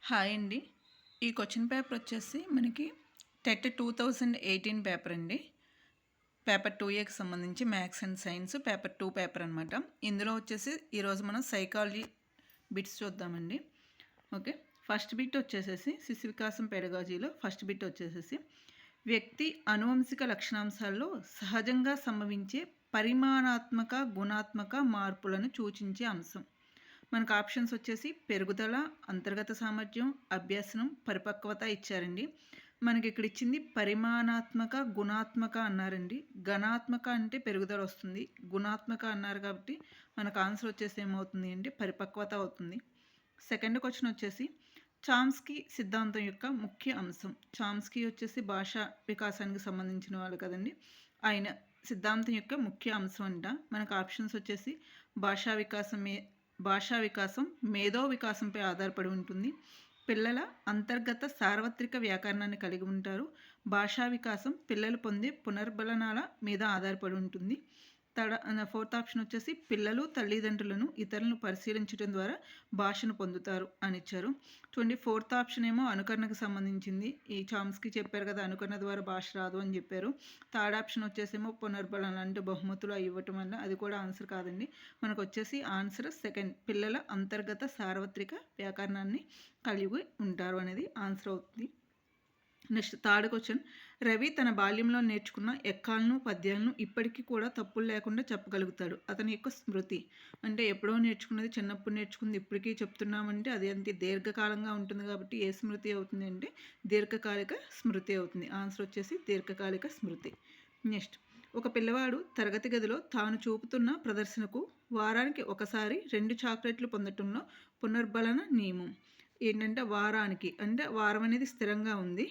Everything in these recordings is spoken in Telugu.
హాయ్ అండి. ఈ క్వశ్చన్ పేపర్ వచ్చేసి మనకి టెట్ 2018 పేపర్ అండి. పేపర్ 2ఏకి సంబంధించి maths and science paper 2 paper అనమాట. ఇందులో వచ్చేసి ఈరోజు మనం సైకాలజీ బిట్స్ చూద్దామండి. ఓకే, ఫస్ట్ బిట్ వచ్చేసేసి శిశు వికాసం పెడగాజీలో ఫస్ట్ బిట్ వచ్చేసేసి వ్యక్తి అనువంశిక లక్షణాంశాల్లో సహజంగా సంభవించే పరిమాణాత్మక గుణాత్మక మార్పులను సూచించే అంశం. మనకు ఆప్షన్స్ వచ్చేసి పెరుగుదల, అంతర్గత సామర్థ్యం, అభ్యసనం, పరిపక్వత ఇచ్చారండి. మనకి ఇక్కడ ఇచ్చింది పరిమాణాత్మక గుణాత్మక అన్నారండి. గణాత్మక అంటే పెరుగుదల వస్తుంది, గుణాత్మక అన్నారు కాబట్టి మనకు ఆన్సర్ వచ్చేసి ఏమవుతుంది అంటే పరిపక్వత అవుతుంది. సెకండ్ క్వశ్చన్ వచ్చేసి చామ్స్కీ సిద్ధాంతం యొక్క ముఖ్య అంశం. చామ్స్కీ వచ్చేసి భాషా వికాసానికి సంబంధించిన వాళ్ళు కదండి. ఆయన సిద్ధాంతం యొక్క ముఖ్య అంశం అంట. మనకు ఆప్షన్స్ వచ్చేసి భాషా వికాసం మేధో వికాసంపై ఆధారపడి ఉంటుంది. పిల్లల అంతర్గత సార్వత్రిక వ్యాకరణాన్ని కలిగి ఉంటారు. భాషా వికాసం పిల్లలు పొందే పునర్బలనాల మీద ఆధారపడి ఉంటుంది. ఫోర్త్ ఆప్షన్ వచ్చేసి పిల్లలు తల్లిదండ్రులను ఇతరులను పరిశీలించడం ద్వారా భాషను పొందుతారు అని ఇచ్చారు. చూడండి, ఫోర్త్ ఆప్షన్ ఏమో అనుకరణకు సంబంధించింది. ఈ చామ్స్కీ చెప్పారు కదా, అనుకరణ ద్వారా భాష రాదు అని చెప్పారు. థర్డ్ ఆప్షన్ వచ్చేసేమో పునర్బలన అంటే బహుమతులు ఇవ్వటం వల్ల, అది కూడా ఆన్సర్ కాదండి. మనకు వచ్చేసి ఆన్సర్ సెకండ్, పిల్లల అంతర్గత సార్వత్రిక వ్యాకరణాన్ని కలిగి ఉంటారు అనేది ఆన్సర్ అవుతుంది. నెక్స్ట్ థర్డ్ క్వశ్చన్, రవి తన బాల్యంలో నేర్చుకున్న ఎక్కాలను పద్యాలను ఇప్పటికీ కూడా తప్పులు లేకుండా చెప్పగలుగుతాడు. అతని యొక్క స్మృతి అంటే ఎప్పుడో నేర్చుకున్నది, చిన్నప్పుడు నేర్చుకుంది ఇప్పటికీ చెప్తున్నామంటే అది అంతే దీర్ఘకాలంగా ఉంటుంది కాబట్టి ఏ స్మృతి అవుతుంది అంటే దీర్ఘకాలిక స్మృతి అవుతుంది. ఆన్సర్ వచ్చేసి దీర్ఘకాలిక స్మృతి. నెక్స్ట్, ఒక పిల్లవాడు తరగతి గదిలో తాను చూపుతున్న ప్రదర్శనకు వారానికి ఒకసారి 2 చాక్లెట్లు పొందటంలో పునర్బలన నియమం ఏంటంటే వారానికి అంటే వారం అనేది స్థిరంగా ఉంది.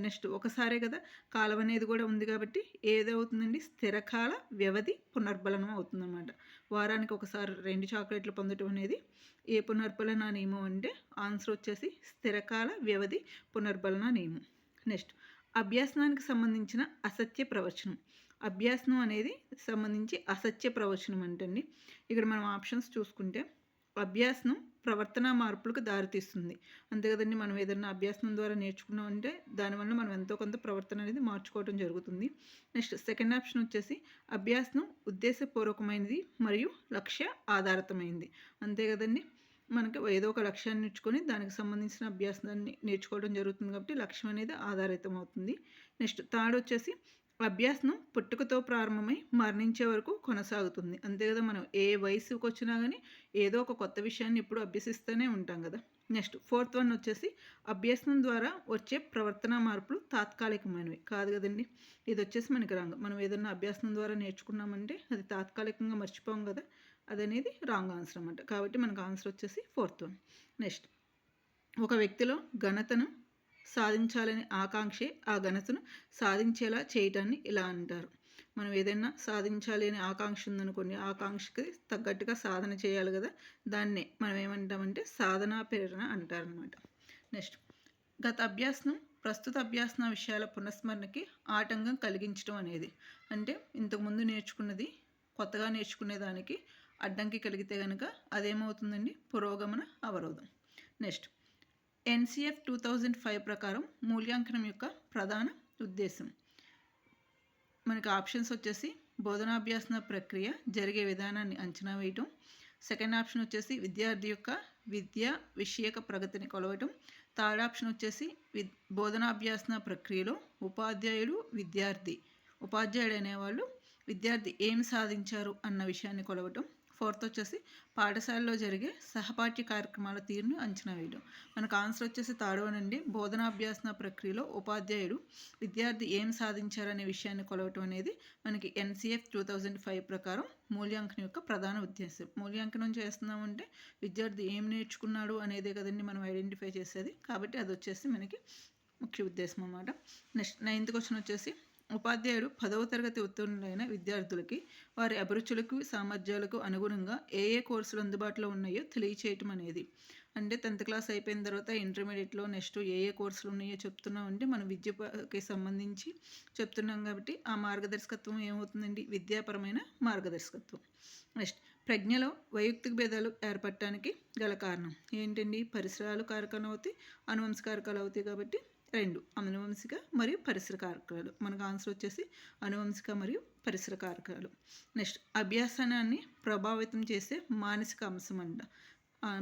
నెక్స్ట్ ఒకసారే కదా, కాలం అనేది కూడా ఉంది కాబట్టి ఏదవుతుందండి స్థిరకాల వ్యవధి పునర్బలనం అవుతుందన్నమాట. వారానికి ఒకసారి 2 చాక్లెట్లు పొందటం అనేది ఏ పునర్బలన నియమం అంటే ఆన్సర్ వచ్చేసి స్థిరకాల వ్యవధి పునర్బలన నియమం. నెక్స్ట్, అభ్యాసనానికి సంబంధించిన అసత్య ప్రవచనం. అభ్యాసనం అనేది సంబంధించి అసత్య ప్రవచనం అంటండి. ఇక్కడ మనం ఆప్షన్స్ చూసుకుంటే అభ్యాసనం ప్రవర్తన మార్పులకు దారితీస్తుంది. అంతే కదండి, మనం ఏదైనా అభ్యాసనం ద్వారా నేర్చుకున్నామంటే దానివల్ల మనం ఎంతో కొంత ప్రవర్తన అనేది మార్చుకోవడం జరుగుతుంది. నెక్స్ట్ సెకండ్ ఆప్షన్ వచ్చేసి అభ్యాసనం ఉద్దేశపూర్వకమైనది మరియు లక్ష్య ఆధారితమైంది. అంతే కదండి, మనకి ఏదో ఒక లక్ష్యాన్ని నేర్చుకొని దానికి సంబంధించిన అభ్యాసాన్ని నేర్చుకోవడం జరుగుతుంది కాబట్టి లక్ష్యం అనేది ఆధారితం అవుతుంది. నెక్స్ట్ థర్డ్ వచ్చేసి అభ్యాసనం పుట్టుకతో ప్రారంభమై మరణించే వరకు కొనసాగుతుంది. అంతే కదా, మనం ఏ వయసుకు వచ్చినా కానీ ఏదో ఒక కొత్త విషయాన్ని ఎప్పుడు అభ్యసిస్తూనే ఉంటాం కదా. నెక్స్ట్ ఫోర్త్ వన్ వచ్చేసి అభ్యసనం ద్వారా వచ్చే ప్రవర్తన మార్పులు తాత్కాలికమైనవి కాదు కదండి. ఇది వచ్చేసి మనకి రాంగ్. మనం ఏదైనా అభ్యాసనం ద్వారా నేర్చుకున్నామంటే అది తాత్కాలికంగా మర్చిపోం కదా, అదనేది రాంగ్ ఆన్సర్ అన్నమాట. కాబట్టి మనకు ఆన్సర్ వచ్చేసి ఫోర్త్ వన్. నెక్స్ట్, ఒక వ్యక్తిలో ఘనతను సాధించాలనే ఆకాంక్షే ఆ ఘనతను సాధించేలా చేయటాన్ని ఇలా అంటారు. మనం ఏదైనా సాధించాలి అనే ఆకాంక్ష ఉందనుకోండి, ఆకాంక్షకి తగ్గట్టుగా సాధన చేయాలి కదా, దాన్నే మనం ఏమంటామంటే సాధనా ప్రేరణ అంటారనమాట. నెక్స్ట్, గత అభ్యాసనం ప్రస్తుత అభ్యాసన విషయాల పునఃస్మరణకి ఆటంకం కలిగించడం అనేది అంటే ఇంతకుముందు నేర్చుకున్నది కొత్తగా నేర్చుకునేదానికి అడ్డంకి కలిగితే కనుక అదేమవుతుందండి పురోగమన అవరోధం. నెక్స్ట్, ఎన్సిఎఫ్ 2005 ప్రకారం మూల్యాంకనం యొక్క ప్రధాన ఉద్దేశం. మనకి ఆప్షన్స్ వచ్చేసి బోధనాభ్యాసన ప్రక్రియ జరిగే విధానాన్ని అంచనా వేయటం. సెకండ్ ఆప్షన్ వచ్చేసి విద్యార్థి యొక్క విద్యా విషయక ప్రగతిని కొలవటం. థర్డ్ ఆప్షన్ వచ్చేసి బోధనాభ్యాసన ప్రక్రియలో ఉపాధ్యాయుడు అనేవాళ్ళు విద్యార్థి ఏమి సాధించారు అన్న విషయాన్ని కొలవటం. ఫోర్త్ వచ్చేసి పాఠశాలలో జరిగే సహపాఠ్య కార్యక్రమాల తీరును అంచనా వేయడం. మనకు ఆన్సర్ వచ్చేసి థర్డ్ వన్ అండి. బోధనాభ్యాసన ప్రక్రియలో ఉపాధ్యాయుడు విద్యార్థి ఏం సాధించారనే విషయాన్ని కొలవటం అనేది మనకి ఎన్సిఎఫ్ 2005 ప్రకారం మూల్యాంకనం యొక్క ప్రధాన ఉద్దేశం. మూల్యాంకనం చేస్తున్నామంటే విద్యార్థి ఏం నేర్చుకున్నాడు అనేదే కదండి మనం ఐడెంటిఫై చేసేది, కాబట్టి అది వచ్చేసి మనకి ముఖ్య ఉద్దేశం అన్నమాట. నెక్స్ట్ 9th క్వశ్చన్ వచ్చేసి ఉపాధ్యాయుడు 10వ తరగతి ఉత్తీర్ణులైన విద్యార్థులకి వారి అభిరుచులకు సామర్థ్యాలకు అనుగుణంగా ఏ కోర్సులు అందుబాటులో ఉన్నాయో తెలియచేయటం అనేది. అంటే 10th క్లాస్ అయిపోయిన తర్వాత ఇంటర్మీడియట్లో నెక్స్ట్ ఏ కోర్సులు ఉన్నాయో చెప్తున్నాం అంటే మనం విద్యకి సంబంధించి చెప్తున్నాం కాబట్టి ఆ మార్గదర్శకత్వం ఏమవుతుందండి విద్యాపరమైన మార్గదర్శకత్వం. నెక్స్ట్ ప్రజ్ఞలో వైయక్తిక భేదాలు ఏర్పడటానికి గల కారణం ఏంటండి? పరిసరాలు కారకాలు అవుతాయి, అనువంశ కారకాలు అవుతాయి. కాబట్టి రెండు, అనువంశిక మరియు పరిసర కారకాలు. మనకు ఆన్సర్ వచ్చేసి అనువంశిక మరియు పరిసర కారకాలు. నెక్స్ట్, అభ్యాసాన్ని ప్రభావితం చేసే మానసిక అంశం అంట.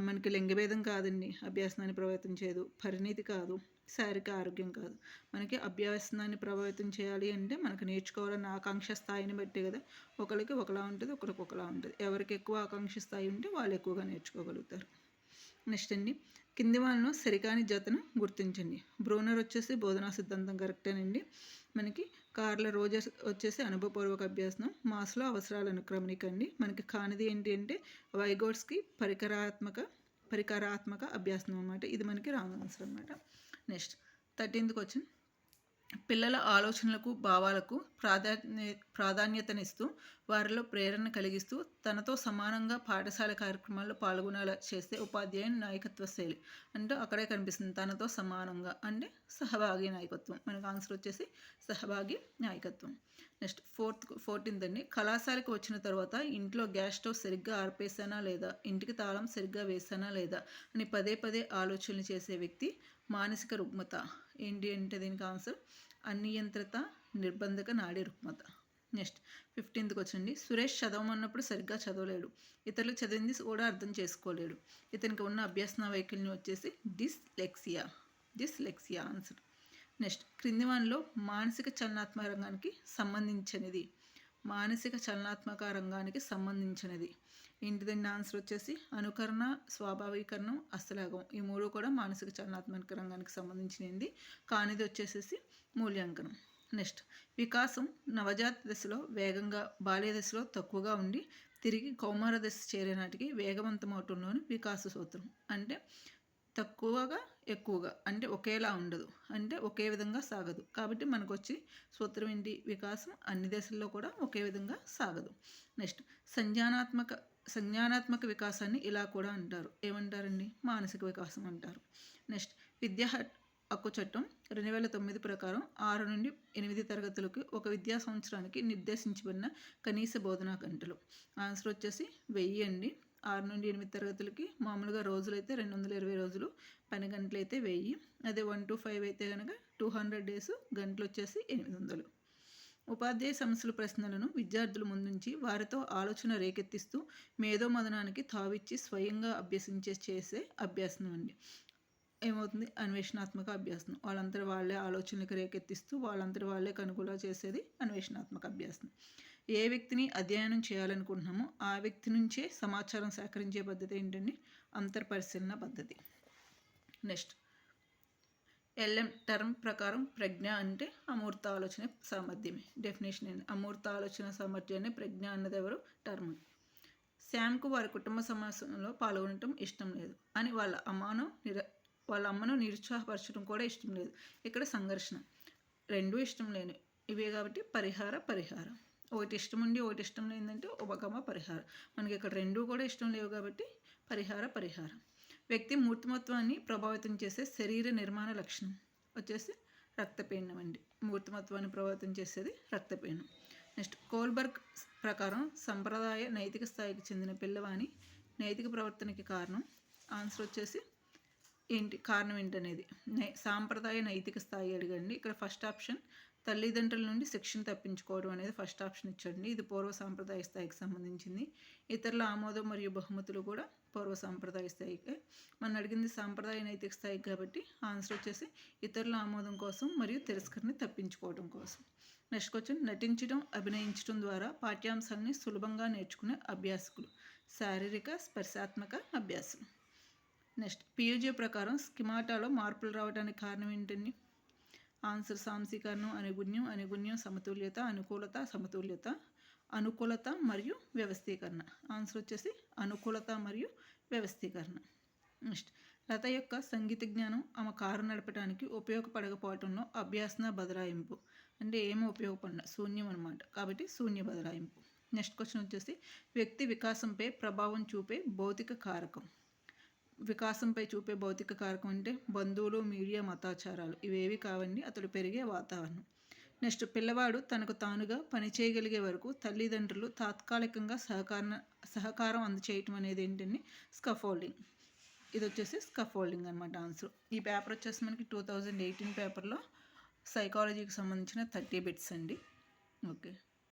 మనకి లింగభేదం కాదండి అభ్యాసాన్ని ప్రభావితం చేయదు, పరిణితి కాదు, శారీరక ఆరోగ్యం కాదు. మనకి అభ్యాసాన్ని ప్రభావితం చేయాలి అంటే మనకు నేర్చుకోవాలన్న ఆకాంక్ష స్థాయిని బట్టే కదా. ఒకరికి ఒకలా ఉంటుంది, ఒకరికి ఒకలా ఉంటుంది. ఎవరికి ఎక్కువ ఆకాంక్ష స్థాయి ఉంటే వాళ్ళు ఎక్కువగా నేర్చుకోగలుగుతారు. నెక్స్ట్ అండి, కింది వాళ్ళను సరికాని జతను గుర్తించండి. బ్రూనర్ వచ్చేసి బోధనా సిద్ధాంతం కరెక్టేనండి. మనకి కార్ల రోజర్స్ వచ్చేసి అనుభవపూర్వక అభ్యాసం, మాస్లో అవసరాల అనుక్రమణిక అండి. మనకి కానిది ఏంటి అంటే వైగోట్స్కి పరికరాత్మక అభ్యాసం అనమాట. ఇది మనకి రాంగ్ ఆన్సర్ అనమాట. నెక్స్ట్ 13th క్వశ్చన్, పిల్లల ఆలోచనలకు భావాలకు ప్రాధాన్యతనిస్తూ వారిలో ప్రేరణ కలిగిస్తూ తనతో సమానంగా పాఠశాల కార్యక్రమాల్లో పాల్గొనేలా చేస్తే ఉపాధ్యాయుని నాయకత్వ శైలి. అంటే అక్కడే కనిపిస్తుంది తనతో సమానంగా అంటే సహభాగి నాయకత్వం. మనకు ఆన్సర్ వచ్చేసి సహభాగి నాయకత్వం. నెక్స్ట్ 14th అండి, కళాశాలకు వచ్చిన తర్వాత ఇంట్లో గ్యాస్ స్టవ్ సరిగ్గా ఆర్పేసానా లేదా, ఇంటికి తాళం సరిగ్గా వేసానా లేదా అని పదే పదే ఆలోచనలు చేసే వ్యక్తి మానసిక రుగ్మత. ఏంటి అంటే దీనికి ఆన్సర్ అనియంత్రిత నిర్బంధక నాడీ రుగ్మత. నెక్స్ట్ 15th వచ్చండి, సురేష్ చదవమన్నప్పుడు సరిగ్గా చదవలేడు, ఇతరులు చదివింది కూడా అర్థం చేసుకోలేడు. ఇతనికి ఉన్న అభ్యసన వైకల్యం వచ్చేసి డిస్లెక్సియా ఆన్సర్. నెక్స్ట్, క్రింది వానిలో మానసిక చలనాత్మక రంగానికి సంబంధించినది ఏంటిదండి? ఆన్సర్ వచ్చేసి అనుకరణ, స్వాభావీకరణం, హస్తలాఘవం. ఈ మూడు కూడా మానసిక చలనాత్మక రంగానికి సంబంధించినది. కానిది వచ్చేసేసి మూల్యాంకనం. నెక్స్ట్, వికాసం నవజాత దశలో వేగంగా, బాల్య దశలో తక్కువగా ఉండి తిరిగి కౌమార దశ చేరే నాటికి వేగవంతమవటంలోని వికాస సూత్రం. అంటే తక్కువగా ఎక్కువగా అంటే ఒకేలా ఉండదు, అంటే ఒకే విధంగా సాగదు. కాబట్టి మనకు వచ్చి సూత్రం ఏంటి? వికాసం అన్ని దశల్లో కూడా ఒకే విధంగా సాగదు. నెక్స్ట్, సంజ్ఞానాత్మక వికాసాన్ని ఇలా కూడా అంటారు. ఏమంటారండి? మానసిక వికాసం అంటారు. నెక్స్ట్, విద్యా హక్కు చట్టం 2009 ప్రకారం 6 నుండి 8 తరగతులకు ఒక విద్యా సంవత్సరానికి నిర్దేశించబడిన కనీస బోధనా గంటలు. ఆన్సర్ వచ్చేసి 1000 అండి. 6 నుండి 8 తరగతులకి మామూలుగా రోజులైతే 220 రోజులు, పని గంటలు అయితే 1000. అదే 1 to 5 అయితే కనుక 200 days, గంటలు వచ్చేసి 800. ఉపాధ్యాయ సమస్యల ప్రశ్నలను విద్యార్థుల ముందుంచి వారితో ఆలోచన రేకెత్తిస్తూ మేధోమథనానికి తావిచ్చి స్వయంగా చేసే అభ్యాసం అండి. ఏమవుతుంది? అన్వేషణాత్మక అభ్యాసం. వాళ్ళందరూ వాళ్ళే ఆలోచనలకు రేకెత్తిస్తూ వాళ్ళందరూ వాళ్ళే కనుగొలా చేసేది అన్వేషణాత్మక అభ్యాసం. ఏ వ్యక్తిని అధ్యయనం చేయాలనుకుంటున్నామో ఆ వ్యక్తి నుంచే సమాచారం సేకరించే పద్ధతి ఏంటండి? అంతర్పరిశీలన పద్ధతి. నెక్స్ట్, ఎల్ఎం టర్మ్ ప్రకారం ప్రజ్ఞ అంటే అమూర్త ఆలోచన సామర్థ్యమే. డెఫినేషన్ ఏంటి? అమూర్త ఆలోచన సామర్థ్యాన్ని ప్రజ్ఞ అన్నది ఎవరు? టర్మ్. శామ్కు వారి కుటుంబ సమస్యలో పాల్గొనటం ఇష్టం లేదు అని వాళ్ళ అమ్మను నిరుత్సాహపరచడం కూడా ఇష్టం లేదు. ఇక్కడ సంఘర్షణ. రెండూ ఇష్టం లేని ఇవే కాబట్టి పరిహారం. ఒకటి ఇష్టం ఉండి ఒకటి ఇష్టం లేదంటే ఉపగమ పరిహారం. మనకి ఇక్కడ రెండూ కూడా ఇష్టం లేవు కాబట్టి పరిహారం. వ్యక్తి మూర్తిమత్వాన్ని ప్రభావితం చేసే శరీర నిర్మాణ లక్షణం వచ్చేసి రక్తపీండం అండి. మూర్తిమత్వాన్ని ప్రభావితం చేసేది రక్తపీండం. నెక్స్ట్, కోల్బర్గ్ ప్రకారం సంప్రదాయ నైతిక స్థాయికి చెందిన పిల్లవాని నైతిక ప్రవర్తనకి కారణం. ఆన్సర్ వచ్చేసి కారణం ఏంటనేది సాంప్రదాయ నైతిక స్థాయి అడిగండి. ఇక్కడ ఫస్ట్ ఆప్షన్ తల్లిదండ్రుల నుండి శిక్షణ తప్పించుకోవడం అనేది ఫస్ట్ ఆప్షన్ ఇచ్చండి. ఇది పూర్వ సాంప్రదాయ స్థాయికి సంబంధించింది. ఇతరుల ఆమోదం మరియు బహుమతులు కూడా పూర్వ సాంప్రదాయ స్థాయికే. మనం అడిగింది సాంప్రదాయ నైతిక స్థాయికి కాబట్టి ఆన్సర్ వచ్చేసి ఇతరుల ఆమోదం కోసం మరియు తిరస్కరణ తప్పించుకోవడం కోసం. నెక్స్ట్ క్వశ్చన్, నటించడం, అభినయించడం ద్వారా పాఠ్యాంశాలని సులభంగా నేర్చుకునే అభ్యాసకులు. శారీరక స్పర్శాత్మక అభ్యాసం. నెక్స్ట్, పియూజీ ప్రకారం స్కిమాటాలో మార్పులు రావడానికి కారణం ఏంటండి? ఆన్సర్ సాంశీకరణం, అనుగుణ్యం, సమతుల్యత, అనుకూలత మరియు వ్యవస్థీకరణ. ఆన్సర్ వచ్చేసి అనుకూలత మరియు వ్యవస్థీకరణ. నెక్స్ట్, లత యొక్క సంగీత జ్ఞానం ఆమె కారు నడపడానికి ఉపయోగపడకపోవటంలో అభ్యాసన బదలాయింపు. అంటే ఏమీ ఉపయోగపడ శూన్యం అనమాట. కాబట్టి శూన్య బదలాయింపు. నెక్స్ట్ క్వశ్చన్ వచ్చేసి వ్యక్తి వికాసంపై ప్రభావం చూపే భౌతిక కారకం. వికాసంపై చూపే భౌతిక కారకం అంటే బంధువులు, మీడియా, మతాచారాలు ఇవేవి కావండి. అతడు పెరిగే వాతావరణం. నెక్స్ట్ పిల్లవాడు తనకు తానుగా పని చేయగలిగే వరకు తల్లిదండ్రులు తాత్కాలికంగా సహకారం అందచేయటం అనేది ఏంటండి స్కఫోల్డింగ్. ఇది వచ్చేసి స్కఫోల్డింగ్ అనమాట ఆన్సర్. ఈ పేపర్ వచ్చేసి మనకి 2018 పేపర్లో సైకాలజీకి సంబంధించిన 30 బిట్స్ అండి. ఓకే.